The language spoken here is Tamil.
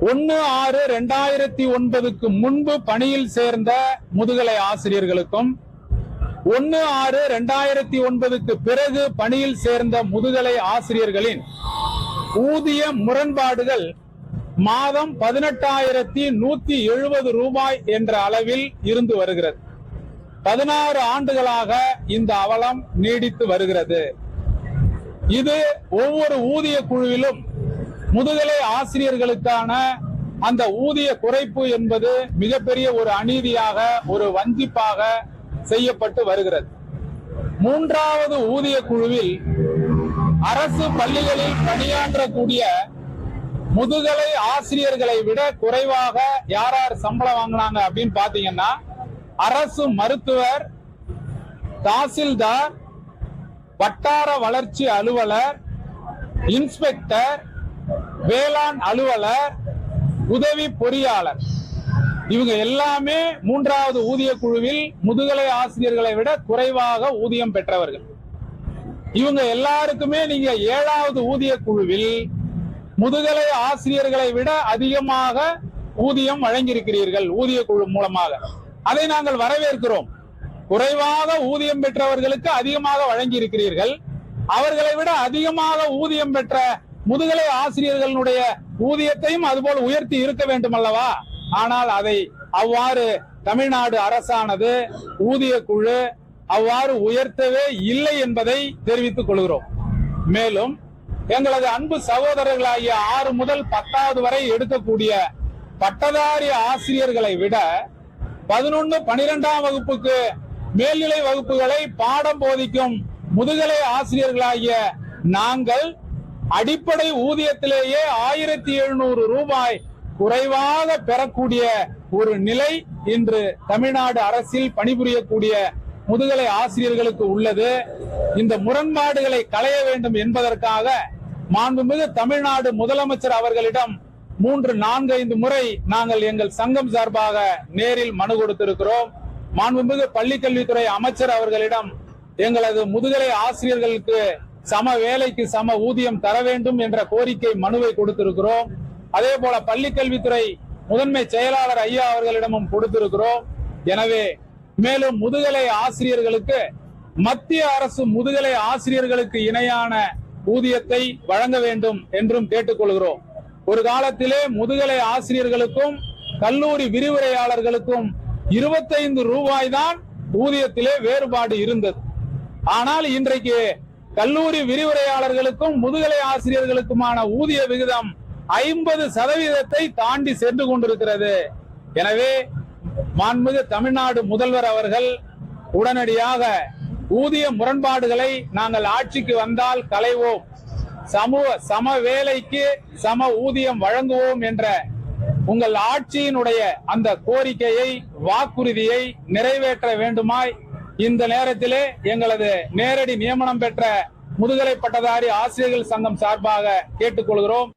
1/6/2009 முன்பு பணியில் சேர்ந்த முதுகலை ஆசிரியர்களுக்கும் 1/6/2009 பிறகு பணியில் சேர்ந்த முதுகலை ஆசிரியர்களின் ஊதிய முரண்பாடுகள் மாதம் 18,170 ரூபாய் என்ற அளவில் இருந்து வருகிறது. 16 ஆண்டுகளாக இந்த அவலம் நீடித்து வருகிறது. இது ஒவ்வொரு ஊதிய குழுவிலும் முதுகலை ஆசிரியர்களுக்கான அந்த ஊதிய குறைப்பு என்பது மிகப்பெரிய ஒரு அநீதியாக, ஒரு வஞ்சிப்பாக செய்யப்பட்டு வருகிறது. மூன்றாவது ஊதிய குழுவில் அரசு பள்ளிகளில் பணியாற்றக்கூடிய முதுகலை ஆசிரியர்களை விட குறைவாக யார் யார் சம்பளம் வாங்கினாங்க அப்படின்னு பாத்தீங்கன்னா, அரசு மருத்துவர், தாசில்தார், வட்டார வளர்ச்சி அலுவலர், இன்ஸ்பெக்டர், வேளாண் அலுவலர், உதவி பொறியாளர், இவங்க எல்லாமே மூன்றாவது ஊதிய குழுவில் முதுகலை ஆசிரியர்களை விட குறைவாக ஊதியம் பெற்றவர்கள். இவங்க எல்லாருக்குமே நீங்க 7வது ஊதிய குழுவில் முதுகலை ஆசிரியர்களை விட அதிகமாக ஊதியம் வழங்கியிருக்கிறீர்கள் ஊதிய குழு மூலமாக. அதை நாங்கள் வரவேற்கிறோம். குறைவாக ஊதியம் பெற்றவர்களுக்கு அதிகமாக வழங்கி இருக்கிறீர்கள். அவர்களை விட அதிகமாக ஊதியம் பெற்ற முதுகலை ஆசிரியர்களுடைய ஊதியத்தையும் அதுபோல் உயர்த்தி இருக்க வேண்டும் அல்லவா? ஆனால் அதை அவ்வாறு தமிழ்நாடு அரசானது ஊதிய குழு அவ்வாறு உயர்த்தவே இல்லை என்பதை தெரிவித்துக் கொள்கிறோம். மேலும் எங்களது அன்பு சகோதரர்களாகிய 6 முதல் 10வது வரை எடுக்கக்கூடிய பட்டதாரி ஆசிரியர்களை விட 11, 12ஆம் வகுப்புக்கு மேல்நிலை வகுப்புகளை பாடம் போதிக்கும் முதுகலை ஆசிரியர்களாகிய நாங்கள் அடிப்படை ஊதியத்திலேயே 1,700 ரூபாய் குறைவாக பெறக்கூடிய ஒரு நிலை இன்று தமிழ்நாடு அரசில் பணிபுரியக்கூடிய முதுகலை ஆசிரியர்களுக்கு உள்ளது. இந்த முரண்பாடுகளை களைய வேண்டும் என்பதற்காக மாண்புமிகு தமிழ்நாடு முதலமைச்சர் அவர்களிடம் 3, 4, 5 முறை நாங்கள் எங்கள் சங்கம் சார்பாக நேரில் மனு கொடுத்திருக்கிறோம். மாண்புமிகு பள்ளிக்கல்வித்துறை அமைச்சர் அவர்களிடம் எங்களது முதுகலை ஆசிரியர்களுக்கு சம வேலைக்கு சம ஊதியம் தர வேண்டும் என்ற கோரிக்கை மனுவை கொடுத்திருக்கிறோம். அதே போல பள்ளிக்கல்வித்துறை முதன்மை செயலாளர் ஐயா அவர்களிடமும் கொடுத்திருக்கிறோம். எனவே மேலும் முதுகலை ஆசிரியர்களுக்கு மத்திய அரசு முதுகலை ஆசிரியர்களுக்கு இணையான ஊதியத்தை வழங்க வேண்டும் என்றும் கேட்டுக்கொள்கிறோம். ஒரு காலத்திலே முதுகலை ஆசிரியர்களுக்கும் கல்லூரி விரிவுரையாளர்களுக்கும் 25 ரூபாய் தான் ஊதியத்திலே வேறுபாடு இருந்தது. ஆனால் இன்றைக்கு கல்லூரி விரிவுரையாளர்களுக்கும் முதுகலை ஆசிரியர்களுக்குமான ஊதிய விகிதம் 50% தாண்டி சென்று கொண்டிருக்கிறது. எனவே மாண்புமிகு தமிழ்நாடு முதல்வர் அவர்கள் உடனடியாக ஊதிய முரண்பாடுகளை நாங்கள் ஆட்சிக்கு வந்தால் களைவோம், சம வேலைக்கு சம ஊதியம் வழங்குவோம் என்ற உங்கள் ஆட்சியினுடைய அந்த கோரிக்கையை, வாக்குறுதியை நிறைவேற்ற வேண்டுமாய் இந்த நேரத்திலே எங்களது நேரடி நியமனம் பெற்ற முதுகலை பட்டதாரி ஆசிரியர்கள் சங்கம் சார்பாக கேட்டுக்கொள்கிறோம்.